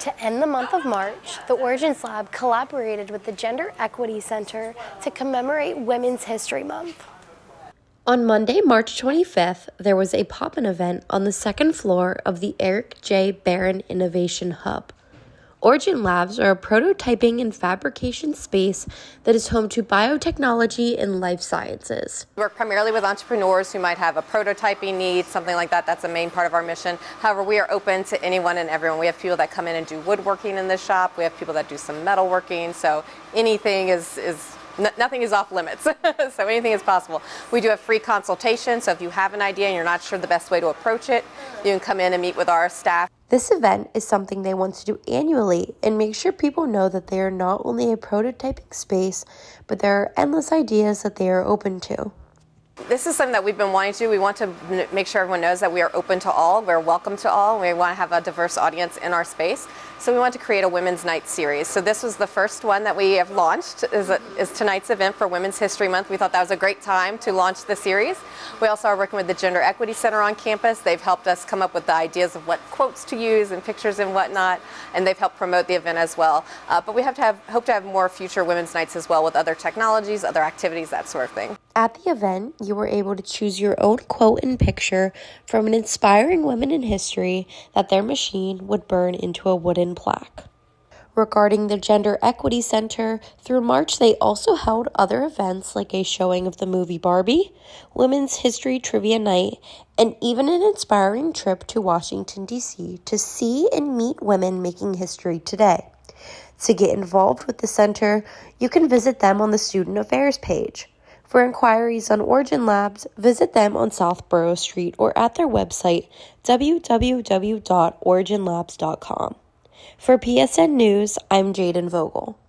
To end the month of March, the Origins Lab collaborated with the Gender Equity Center to commemorate Women's History Month. On Monday, March 25th, there was a pop-in event on the second floor of the Eric J. Barron Innovation Hub. Origin Labs are a prototyping and fabrication space that is home to biotechnology and life sciences. We work primarily with entrepreneurs who might have a prototyping need, something like that. That's a main part of our mission. However, we are open to anyone and everyone. We have people that come in and do woodworking in this shop. We have people that do some metalworking. So anything nothing is off limits, so anything is possible. We do have free consultation, so if you have an idea and you're not sure the best way to approach it, you can come in and meet with our staff. This event is something they want to do annually and make sure people know that they are not only a prototyping space, but there are endless ideas that they are open to. This is something that we've been wanting to do. We want to make sure everyone knows that we are open to all, we're welcome to all, we want to have a diverse audience in our space. So we want to create a Women's Night series. So this was the first one that we have launched, is tonight's event for Women's History Month. We thought that was a great time to launch the series. We also are working with the Gender Equity Center on campus. They've helped us come up with the ideas of what quotes to use and pictures and whatnot, and they've helped promote the event as well. But we hope to have more future Women's Nights as well with other technologies, other activities, that sort of thing. At the event, you were able to choose your own quote and picture from an inspiring woman in history that their machine would burn into a wooden plaque. Regarding the Gender Equity Center, through March they also held other events like a showing of the movie Barbie, Women's History Trivia Night, and even an inspiring trip to Washington, D.C. to see and meet women making history today. To get involved with the center, you can visit them on the Student Affairs page. For inquiries on Origin Labs, visit them on South Borough Street or at their website, www.originlabs.com. For PSN News, I'm Jaydyn Vogel.